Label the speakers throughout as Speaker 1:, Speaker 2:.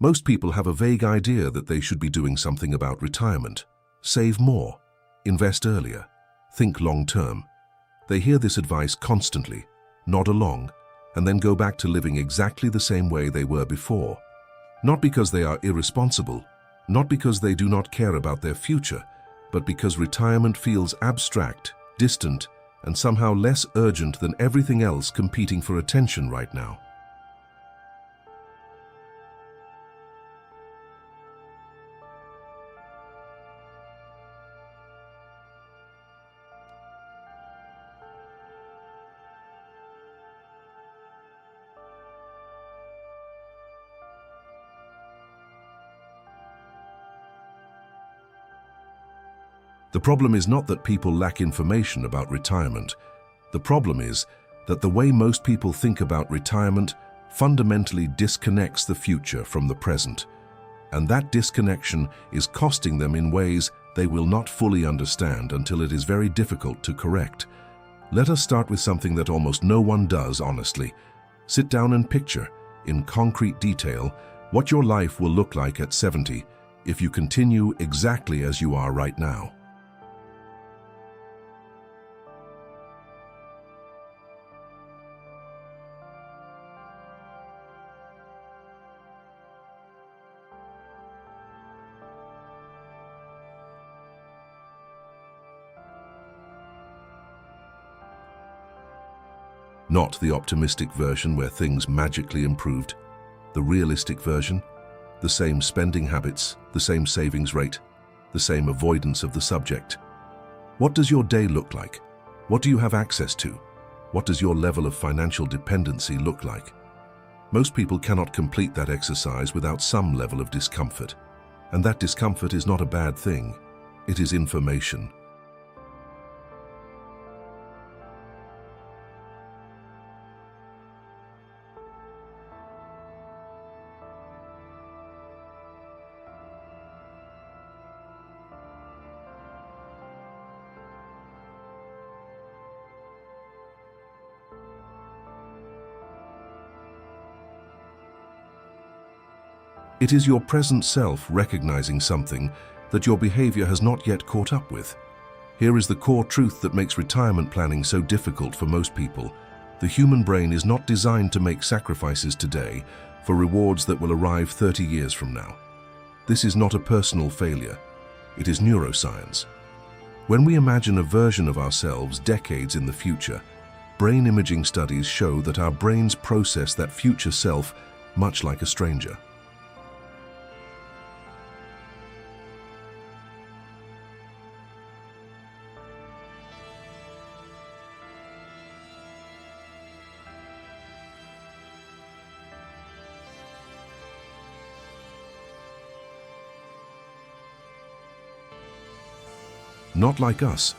Speaker 1: Most people have a vague idea that they should be doing something about retirement. Save more, invest earlier, think long-term. They hear this advice constantly, nod along, and then go back to living exactly the same way they were before. Not because they are irresponsible, not because they do not care about their future, but because retirement feels abstract, distant, and somehow less urgent than everything else competing for attention right now. The problem is not that people lack information about retirement. The problem is that the way most people think about retirement fundamentally disconnects the future from the present. And that disconnection is costing them in ways they will not fully understand until it is very difficult to correct. Let us start with something that almost no one does honestly. Sit down and picture, in concrete detail, what your life will look like at 70 if you continue exactly as you are right now. Not the optimistic version where things magically improved. The realistic version, the same spending habits, the same savings rate, the same avoidance of the subject. What does your day look like? What do you have access to? What does your level of financial dependency look like? Most people cannot complete that exercise without some level of discomfort. And that discomfort is not a bad thing. It is information. It is your present self recognizing something that your behavior has not yet caught up with. Here is the core truth that makes retirement planning so difficult for most people. The human brain is not designed to make sacrifices today for rewards that will arrive 30 years from now. This is not a personal failure. It is neuroscience. When we imagine a version of ourselves decades in the future, brain imaging studies show that our brains process that future self much like a stranger. Not like us,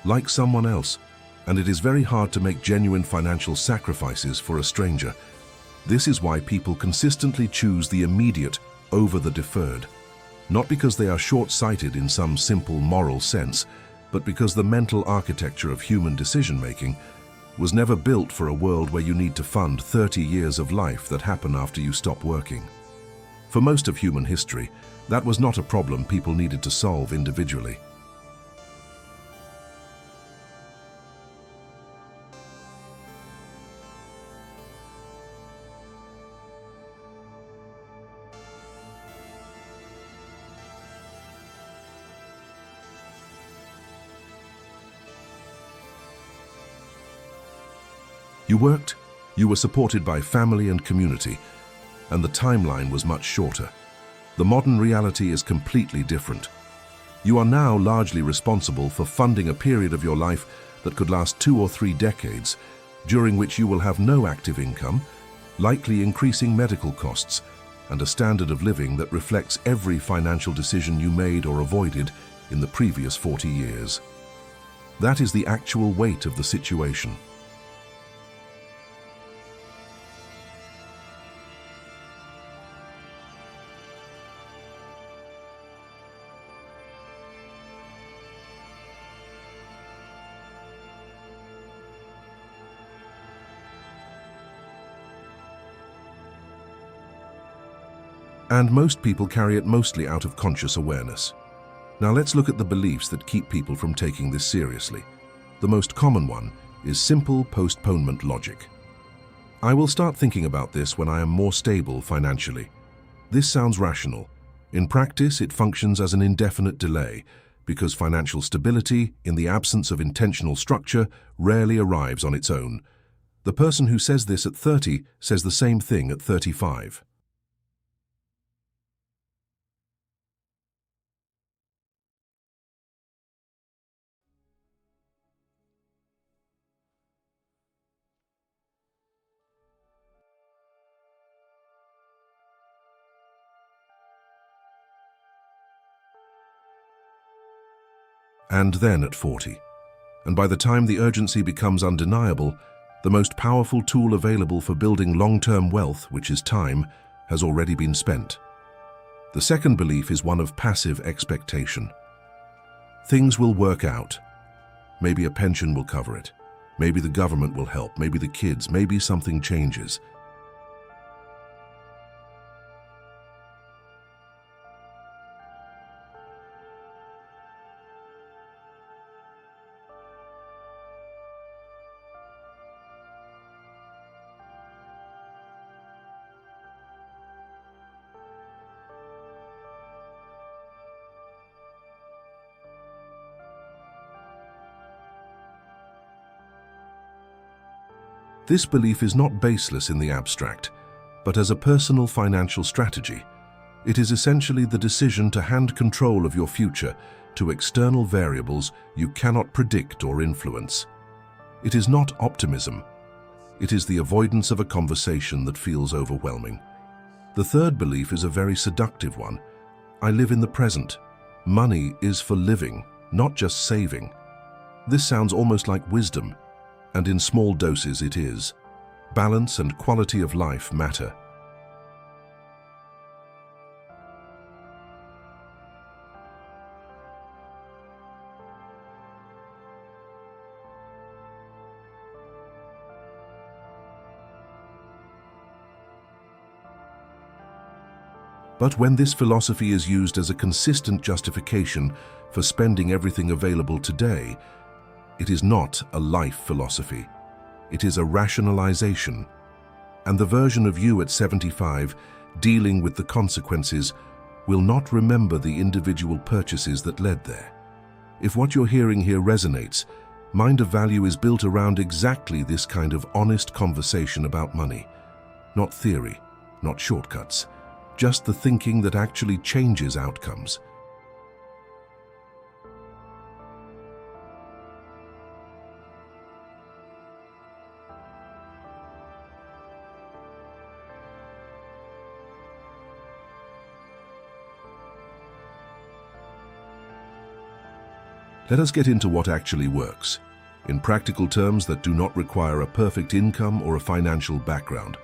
Speaker 1: like someone else, and it is very hard to make genuine financial sacrifices for a stranger. This is why people consistently choose the immediate over the deferred, not because they are short-sighted in some simple moral sense, but because the mental architecture of human decision-making was never built for a world where you need to fund 30 years of life that happen after you stop working. For most of human history, that was not a problem people needed to solve individually. You worked, you were supported by family and community, and the timeline was much shorter. The modern reality is completely different. You are now largely responsible for funding a period of your life that could last 2 or 3 decades, during which you will have no active income, likely increasing medical costs, and a standard of living that reflects every financial decision you made or avoided in the previous 40 years. That is the actual weight of the situation. And most people carry it mostly out of conscious awareness. Now let's look at the beliefs that keep people from taking this seriously. The most common one is simple postponement logic. I will start thinking about this when I am more stable financially. This sounds rational. In practice, it functions as an indefinite delay because financial stability, in the absence of intentional structure, rarely arrives on its own. The person who says this at 30 says the same thing at 35. And then at 40. And by the time the urgency becomes undeniable, the most powerful tool available for building long-term wealth, which is time, has already been spent. The second belief is one of passive expectation. Things will work out. Maybe a pension will cover it. Maybe the government will help. Maybe the kids. Maybe something changes. This belief is not baseless in the abstract, but as a personal financial strategy. It is essentially the decision to hand control of your future to external variables you cannot predict or influence. It is not optimism. It is the avoidance of a conversation that feels overwhelming. The third belief is a very seductive one. I live in the present. Money is for living, not just saving. This sounds almost like wisdom, and in small doses it is. Balance and quality of life matter. But when this philosophy is used as a consistent justification for spending everything available today, it is not a life philosophy. It is a rationalization. And the version of you at 75, dealing with the consequences, will not remember the individual purchases that led there. If what you're hearing here resonates, Mind of Value is built around exactly this kind of honest conversation about money. Not theory, not shortcuts, just the thinking that actually changes outcomes. Let us get into what actually works, in practical terms that do not require a perfect income or a financial background.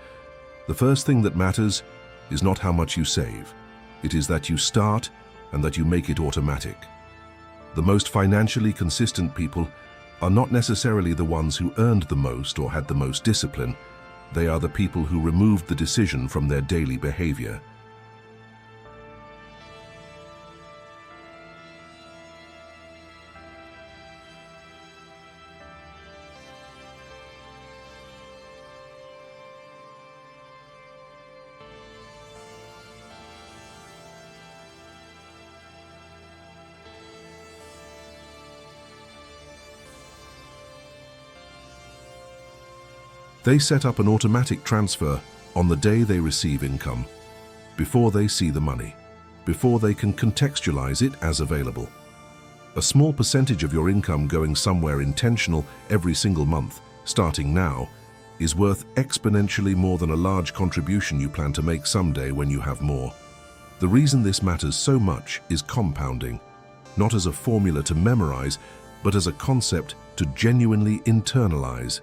Speaker 1: The first thing that matters is not how much you save. It is that you start and that you make it automatic. The most financially consistent people are not necessarily the ones who earned the most or had the most discipline. They are the people who removed the decision from their daily behavior. They set up an automatic transfer on the day they receive income, before they see the money, before they can contextualize it as available. A small percentage of your income going somewhere intentional every single month, starting now, is worth exponentially more than a large contribution you plan to make someday when you have more. The reason this matters so much is compounding, not as a formula to memorize, but as a concept to genuinely internalize.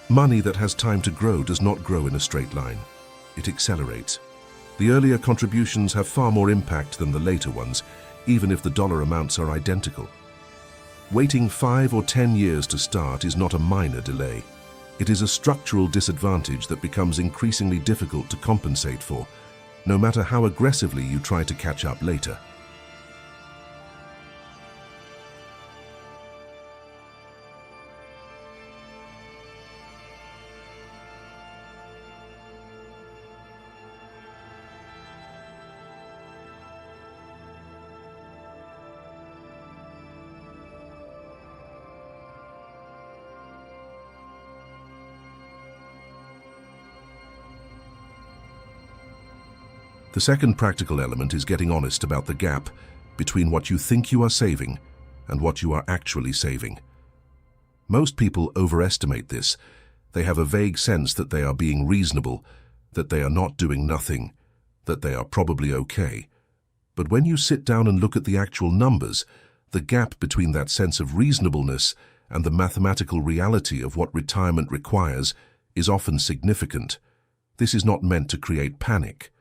Speaker 1: Money that has time to grow does not grow in a straight line. It accelerates. The earlier contributions have far more impact than the later ones, even if the dollar amounts are identical. Waiting 5 or 10 years to start is not a minor delay. It is a structural disadvantage that becomes increasingly difficult to compensate for, no matter how aggressively you try to catch up later. The second practical element is getting honest about the gap between what you think you are saving and what you are actually saving. Most people overestimate this. They have a vague sense that they are being reasonable, that they are not doing nothing, that they are probably okay. But when you sit down and look at the actual numbers, the gap between that sense of reasonableness and the mathematical reality of what retirement requires is often significant. This is not meant to create panic.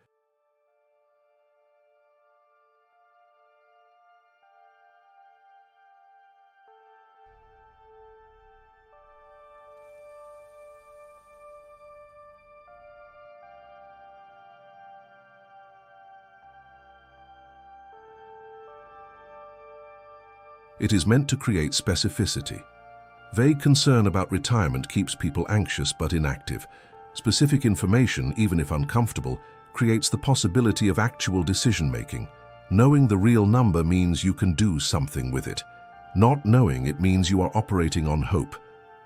Speaker 1: It is meant to create specificity. Vague concern about retirement keeps people anxious but inactive. Specific information, even if uncomfortable, creates the possibility of actual decision-making. Knowing the real number means you can do something with it. Not knowing it means you are operating on hope.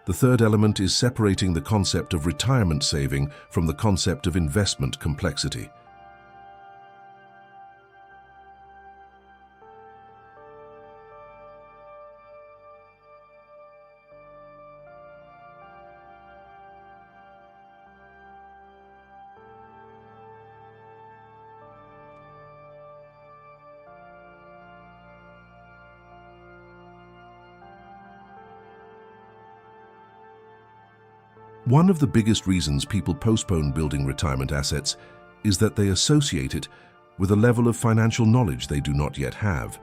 Speaker 1: The third element is separating the concept of retirement saving from the concept of investment complexity. One of the biggest reasons people postpone building retirement assets is that they associate it with a level of financial knowledge they do not yet have.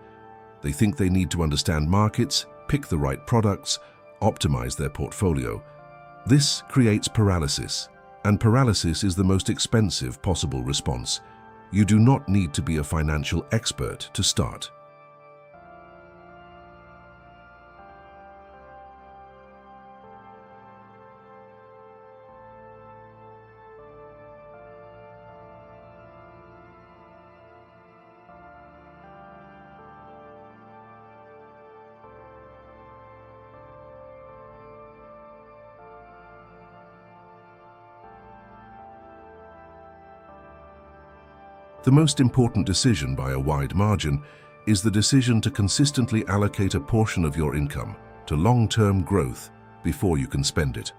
Speaker 1: They think they need to understand markets, pick the right products, optimize their portfolio. This creates paralysis, and paralysis is the most expensive possible response. You do not need to be a financial expert to start. The most important decision by a wide margin is the decision to consistently allocate a portion of your income to long-term growth before you can spend it.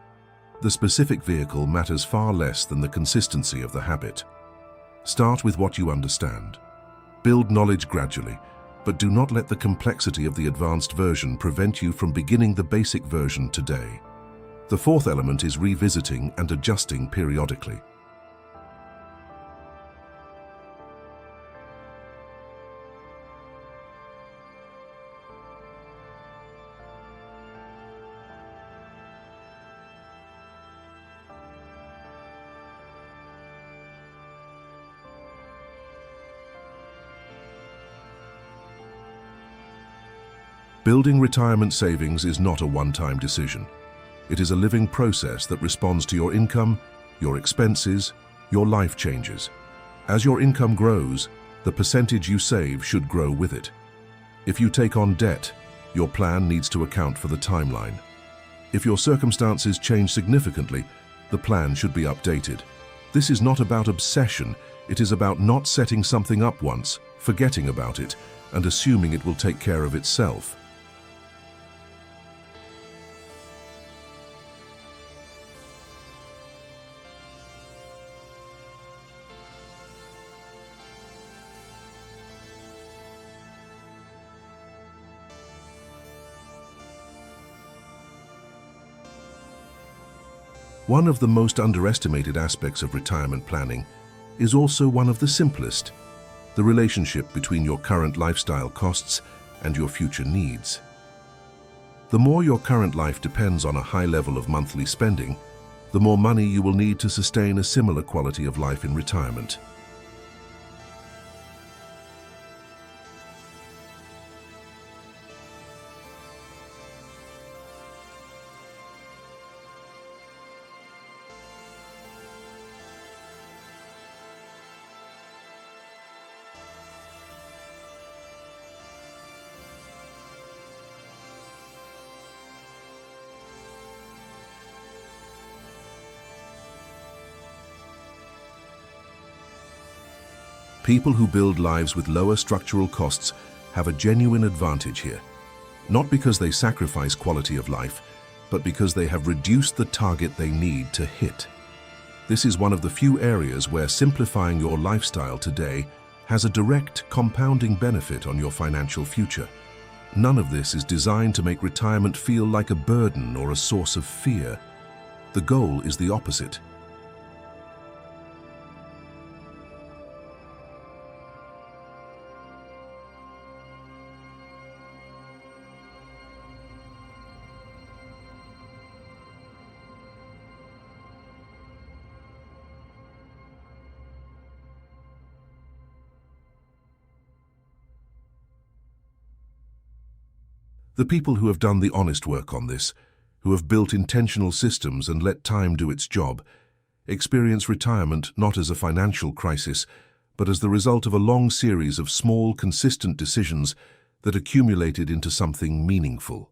Speaker 1: The specific vehicle matters far less than the consistency of the habit. Start with what you understand. Build knowledge gradually, but do not let the complexity of the advanced version prevent you from beginning the basic version today. The fourth element is revisiting and adjusting periodically. Building retirement savings is not a one-time decision. It is a living process that responds to your income, your expenses, your life changes. As your income grows, the percentage you save should grow with it. If you take on debt, your plan needs to account for the timeline. If your circumstances change significantly, the plan should be updated. This is not about obsession, it is about not setting something up once, forgetting about it, and assuming it will take care of itself. One of the most underestimated aspects of retirement planning is also one of the simplest: the relationship between your current lifestyle costs and your future needs. The more your current life depends on a high level of monthly spending, the more money you will need to sustain a similar quality of life in retirement. People who build lives with lower structural costs have a genuine advantage here, not because they sacrifice quality of life, but because they have reduced the target they need to hit. This is one of the few areas where simplifying your lifestyle today has a direct compounding benefit on your financial future. None of this is designed to make retirement feel like a burden or a source of fear. The goal is the opposite. The people who have done the honest work on this, who have built intentional systems and let time do its job, experience retirement not as a financial crisis, but as the result of a long series of small, consistent decisions that accumulated into something meaningful.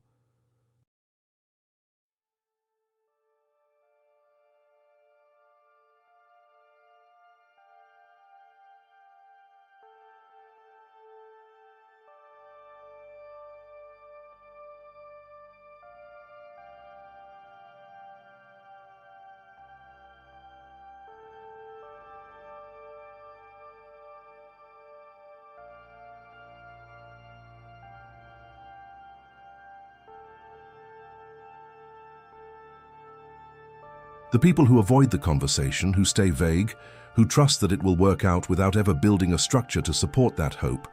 Speaker 1: The people who avoid the conversation, who stay vague, who trust that it will work out without ever building a structure to support that hope,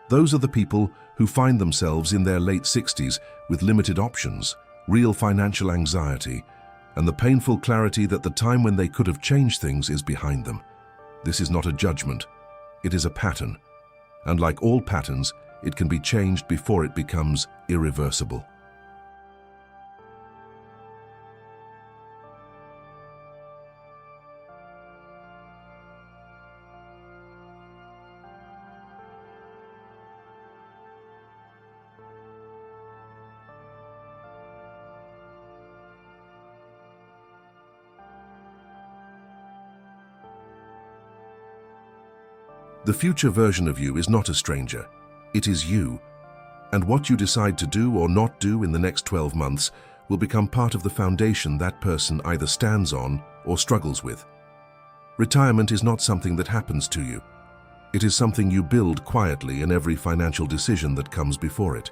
Speaker 1: those are the people who find themselves in their late 60s with limited options, real financial anxiety, and the painful clarity that the time when they could have changed things is behind them. This is not a judgment, it is a pattern. And like all patterns, it can be changed before it becomes irreversible. The future version of you is not a stranger. It is you. And what you decide to do or not do in the next 12 months will become part of the foundation that person either stands on or struggles with. Retirement is not something that happens to you. It is something you build quietly in every financial decision that comes before it.